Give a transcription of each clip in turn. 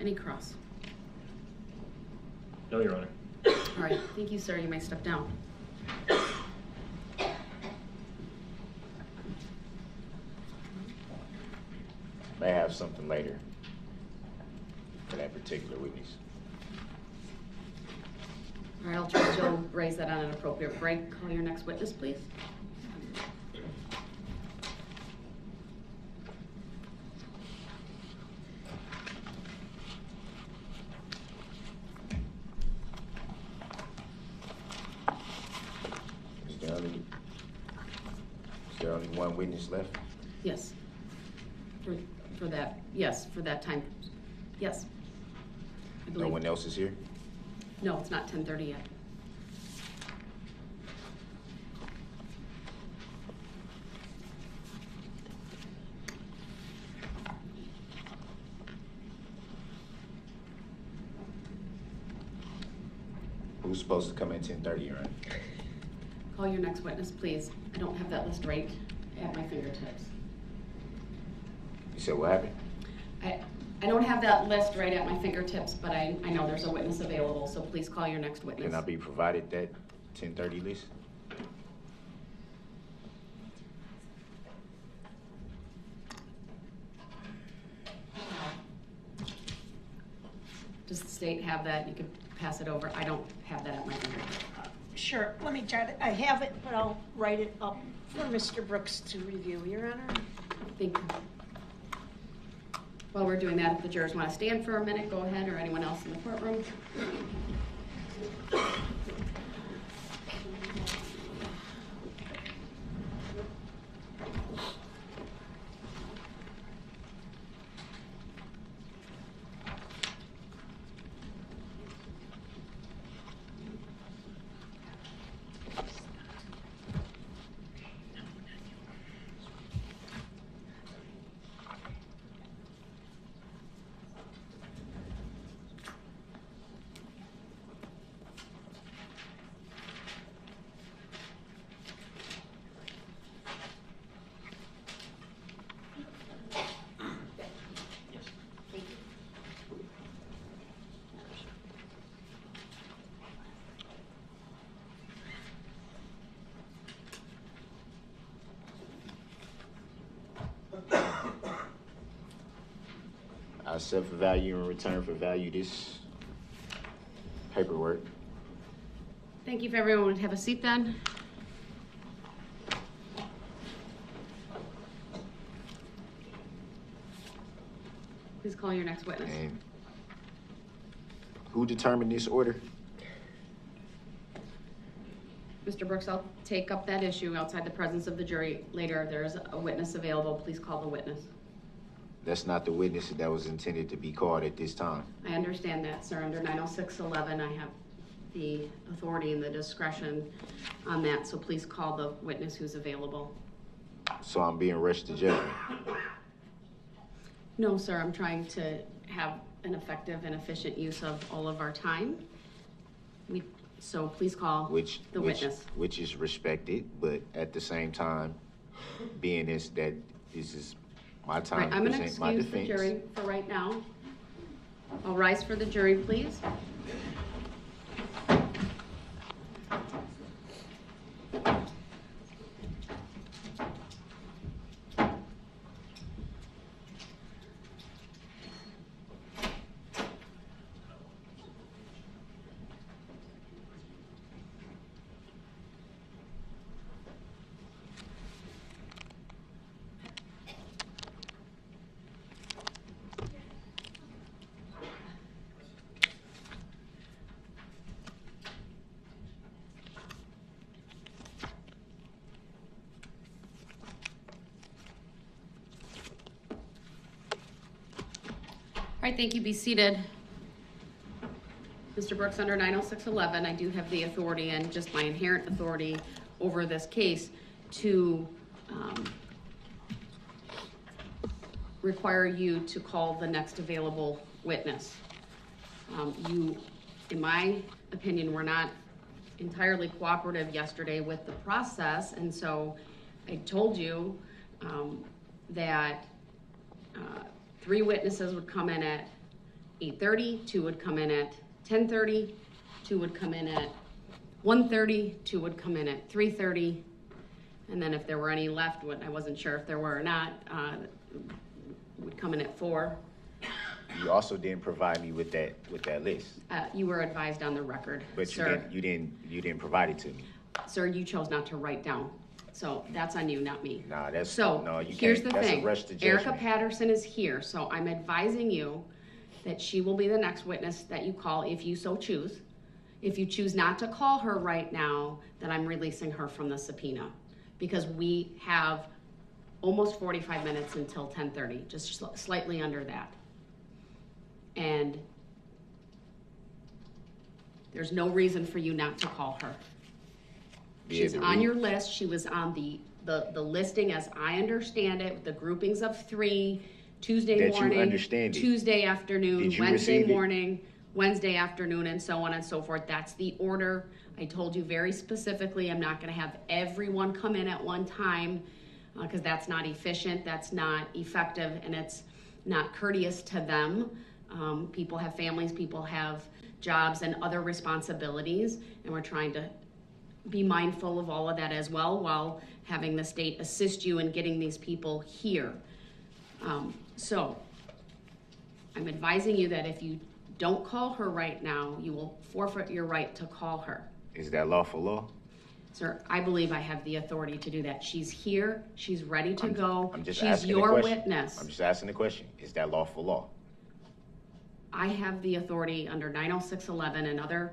Any cross? No, Your Honor. All right, thank you, sir. You may step down. May I have something later for that particular witness? All right, I'll try to raise that on an appropriate break. Call your next witness, please. Is there only one witness left? Yes. For that, yes, for that time. Yes. I believe. No one else is here? No, it's not 10:30 yet. Who's supposed to come in 10:30, Your Honor? Call your next witness, please. I don't have that list right at my fingertips. You said what happened? I don't have that list right at my fingertips, but I know there's a witness available, so please call your next witness. Can I be provided that 10:30 list? Does the state have that? You could pass it over. I don't have that at my fingertips. Sure, let me try to, I have it, but I'll write it up for Mr. Brooks to review, Your Honor. Thank you. While we're doing that, if the jurors want to stand for a minute, go ahead, or anyone else in the courtroom. I set for value in return for value this paperwork. Thank you. If everyone would have a seat then. Please call your next witness. And who determined this order? Mr. Brooks, I'll take up that issue outside the presence of the jury later. There is a witness available. Please call the witness. That's not the witness that was intended to be called at this time. I understand that, sir. Under 906.11, I have the authority and the discretion on that, so please call the witness who's available. So I'm being rushed to judgment. No, sir, I'm trying to have an effective and efficient use of all of our time. So please call the witness. Which is respected, but at the same time, being this is my time Right, to I'm going to present my excuse the defense. jury for right now. I'll rise for the jury, please. All right, thank you. Be seated. Mr. Brooks, under 906.11, I do have the authority and just my inherent authority over this case to require you to call the next available witness. You, in my opinion, were not entirely cooperative yesterday with the process, and so I told you that 3 witnesses would come in at 8:30, 2 would come in at 10:30, 2 would come in at 1:30, 2 would come in at 3:30, and then if there were any left, I wasn't sure if there were or not, would come in at 4. You also didn't provide me with that list. You were advised on the record, But sir. you didn't provide it to me. Sir, you chose not to write down. So that's on you, not me. Nah, that's So no, you here's can't. the That's thing. a rush to Erica judgment. Patterson is here, so I'm advising you that she will be the next witness that you call if you so choose. If you choose not to call her right now, then I'm releasing her from the subpoena because we have almost 45 minutes until 10:30, just slightly under that. And there's no reason for you not to call her. Yeah, She's the on re- your list. She was on the listing, as I understand it, with the groupings of 3, Tuesday That you morning, understand it. Tuesday afternoon, Did you Wednesday receive it? morning, Wednesday afternoon, and so on and so forth. That's the order. I told you very specifically, I'm not gonna have everyone come in at one time, because that's not efficient, that's not effective, and it's not courteous to them. People have families, people have jobs and other responsibilities, and we're trying to be mindful of all of that as well while having the state assist you in getting these people here. So I'm advising you that if you don't call her right now, you will forfeit your right to call her. Is that lawful law? Sir, I believe I have the authority to do that. She's here, she's ready to go, I'm just she's asking your the question. witness. I'm just asking the question. Is that lawful law? I have the authority under 90611 and other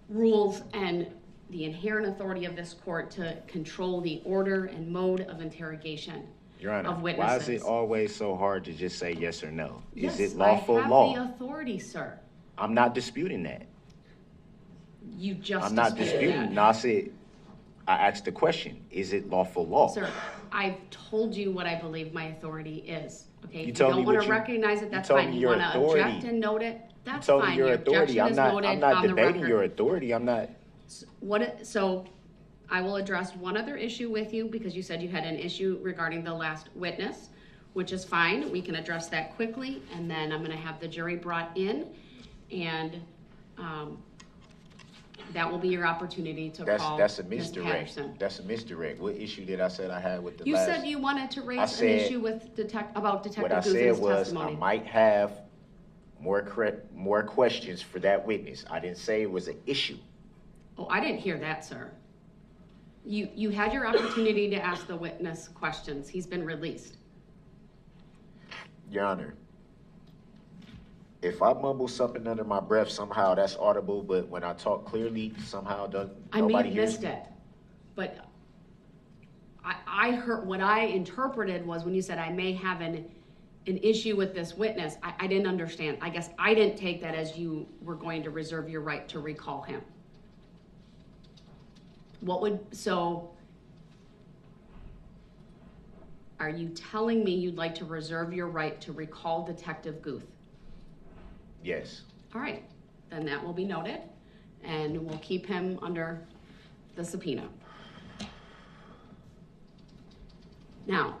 rules and the inherent authority of this court to control the order and mode of interrogation Your Honor, of why witnesses. is it always so hard to just say yes or no? Yes, Is it lawful I have law? the authority, sir. I'm not disputing that. You just I'm not disputed disputing. that. No, I asked the question. Is it lawful law? Sir, I've told you what I believe my authority is, okay? You If told you me don't want what to you- recognize it, you that's told fine. me You your want to authority. object and note it, that's Told me fine. your Your authority. objection is noted I'm not on the debating record. your authority. I'm not. So I will address one other issue with you because you said you had an issue regarding the last witness, which is fine. We can address that quickly, and then I'm gonna have the jury brought in, and that will be your opportunity to call That's a Ms. misdirect. Patterson. That's a misdirect. What issue did I said I had with the You last? said you wanted to raise an said- issue with about What I Detective said Guzman's was I testimony. might have more questions for that witness. I didn't say it was an issue. Oh, I didn't hear that, sir. You had your opportunity to ask the witness questions. He's been released. Your Honor, if I mumble something under my breath, somehow that's audible, but when I talk clearly, somehow I may nobody have hears missed me. it, but I heard, what I interpreted was when you said I may have an issue with this witness, I didn't understand. I guess I didn't take that as you were going to reserve your right to recall him. Are you telling me you'd like to reserve your right to recall Detective Guth? Yes. All right, then that will be noted, and we'll keep him under the subpoena. Now,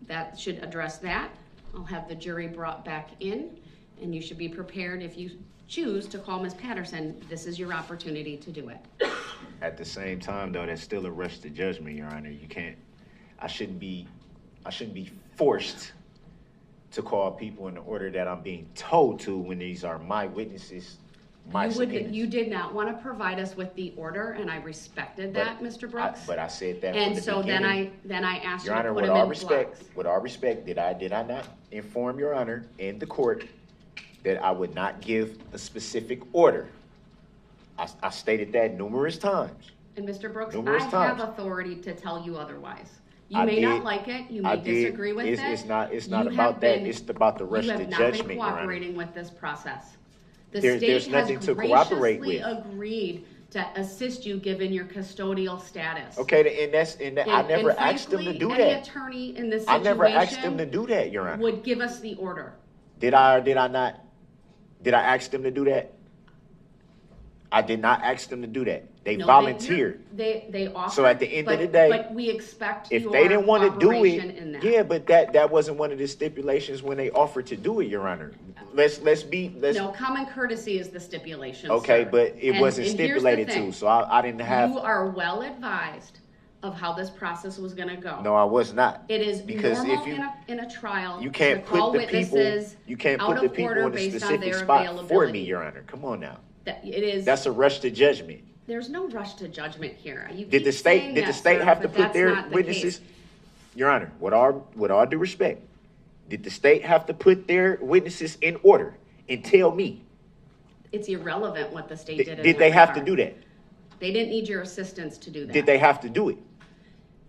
that should address that. I'll have the jury brought back in, and you should be prepared if you choose to call Ms. Patterson. This is your opportunity to do it. At the same time, though, that's still a rush to judgment, Your Honor. You can't. I shouldn't be forced to call people in the order that I'm being told to when these are my witnesses, my subpoenas. You did not want to provide us with the order, and I respected that, Mr. Brooks. But I said that And from the so beginning. then I asked you Your to Honor, put with him all in respect, blocks. did I not inform Your Honor and the court that I would not give a specific order? I stated that numerous times. And Mr. Brooks, Numerous I times. have authority to tell you otherwise. You I may did- not like it, you I may did. disagree with it. It's not You about have that. been- It's about the rush you to have not judgment, been Your Honor. cooperating with this process. The There's state nothing has to cooperate graciously with. agreed to assist you given your custodial status. Okay, and I never asked them to frankly, do any that. attorney in this I situation never asked them to do that, Your Honor. would give us the order. Did I or did I not? Did I ask them to do that? I did not ask them to do that. They No, volunteered. They offered. So at the end of but- the day, But we expect If your they didn't want to do cooperation in it, that. yeah, but that wasn't one of the stipulations when they offered to do it, Your Honor. Let's No, common courtesy is the stipulation, okay, sir. but it wasn't and here's the stipulated thing. to, so I didn't have. You are well advised of how this process was gonna go. No, I was not. It is Because normal if you in a trial you can't to call put the people witnesses you can't out put the of people order in a based on specific their spot for me, availability. Your Honor. Come on now. That it is. That's a rush to judgment. There's no rush to judgment here. You Did keep the state saying did the that, state sir, have to but put that's their not the witnesses? case. Your Honor, with all due respect, did the state have to put their witnesses in order and tell me? It's irrelevant what the state did. in Did that they have to regard. do that? They didn't need your assistance to do that. Did they have to do it?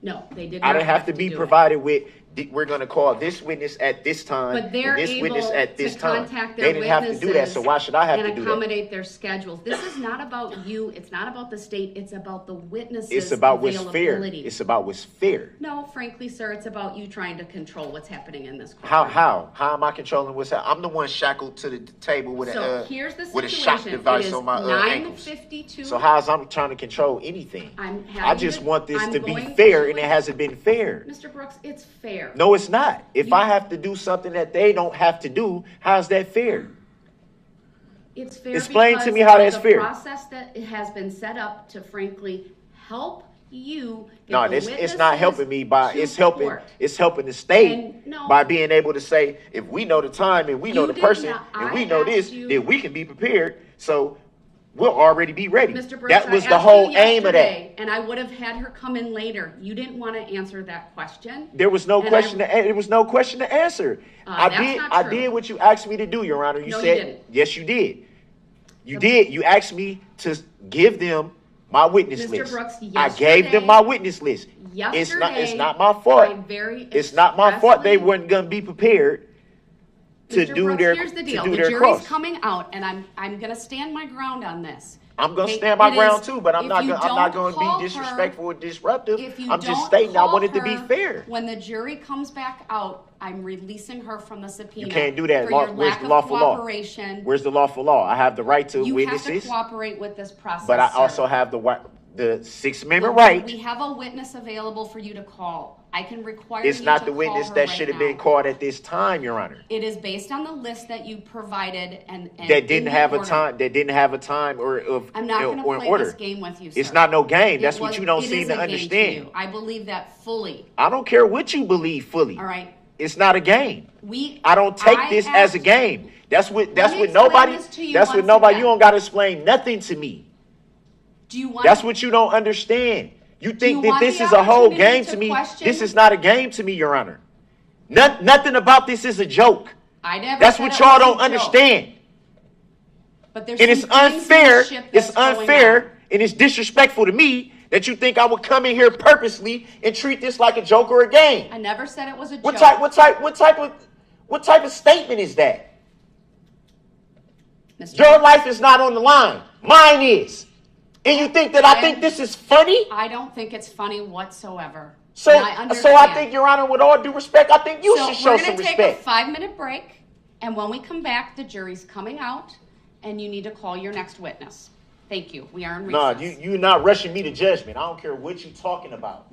No, they did not. I didn't have to be do it. provided with, we're gonna call this witness at this time, But they're and this able witness at this to time. contact They their didn't have to do that, so why should I have to and do that? accommodate their schedules. This is not about you, it's not about the state, it's about the witnesses' It's about what's fair. availability. It's about what's fair. No, frankly, sir, it's about you trying to control what's happening in this How courtroom. how am I controlling what's happening? I'm the one shackled to the table with So here's the with a situation. shock device It is on my ankles. 9:52. So how's I'm trying to control anything? I'm I having just to- want this I'm to be going fair, to- and it hasn't been fair. Mr. Brooks, it's fair. No, it's not. If You- I have to do something that they don't have to do, how's that fair? It's fair. Explain to because me how of that's the fair. process that has been set up to frankly help you. get No, the it's witnesses not helping me by to it's helping court. the state And no. by being able to say, if we know the time and we know You the did person not- and I we know this, asked you- then we can be prepared. So we'll already be ready. Mr. Brooks, That was I the asked whole you aim of that. yesterday, and I would have had her come in later. You didn't want to answer that question. There was no And question. There was no question to answer. That's not I true. did what you asked me to do, Your Honor. You No, you said didn't. yes, you did. You did. You asked me to give them my witness Mr. list. Brooks, I gave them my witness list. It's not. It's Yesterday, not my fault. I very It's not my fault. They expressly- weren't gonna be prepared to Mr. do Brooks, their here's the to deal. do The their jury's cross. coming out, and I'm going to stand my ground on this. I'm gonna Okay, stand my it ground is- too, but I'm if not you gonna. I'm not don't gonna call be her- disrespectful or disruptive. If you I'm just don't stating I call wanted to be her, fair. When the jury comes back out, I'm releasing her from the subpoena. You can't do that. For Law- your where's lack the of lawful law? cooperation. Where's the lawful law? I have the right to You have witnesses, to cooperate with this process, but I sir. also have the Sixth Amendment Well, right. We have a witness available for you to call. I can require It's you not to the call witness her that right should have now. been called at this time, Your Honor. It is based on the list that you provided and That in didn't the have a order. time. That didn't have a time or of I'm not going to or an play order. this game with you, sir. It's not no game. That's It what was- you don't it seem is to a game understand. you. I believe that fully. I don't care what you believe fully. All right. It's not a game. We. I don't take this as a asked- game. That's what me nobody. explain this to you That's what once nobody. again. You don't got to explain nothing to me. Do you want? That's what you don't understand. You think you that want this the is a whole opportunity game to to me. question? This is not a game to me, Your Honor. Nothing about this is a joke. I never. That's said what it y'all was a don't joke. understand. But there's And it's some things in the unfair. ship It's that's going on. unfair and it's disrespectful to me that you think I would come in here purposely and treat this like a joke or a game. I never said it was a What joke. type of statement is that? Mr. Your life is not on the line. Mine is. And you think that I think this is funny? I don't think it's funny whatsoever. So, And I so I understand. think, Your Honor, with all due respect, I think you should show we're some gonna take respect. a 5-minute break, and when we come back, the jury's coming out, and you need to call your next witness. Thank you. We are in recess. No, you're not rushing me to judgment. I don't care what you're talking about.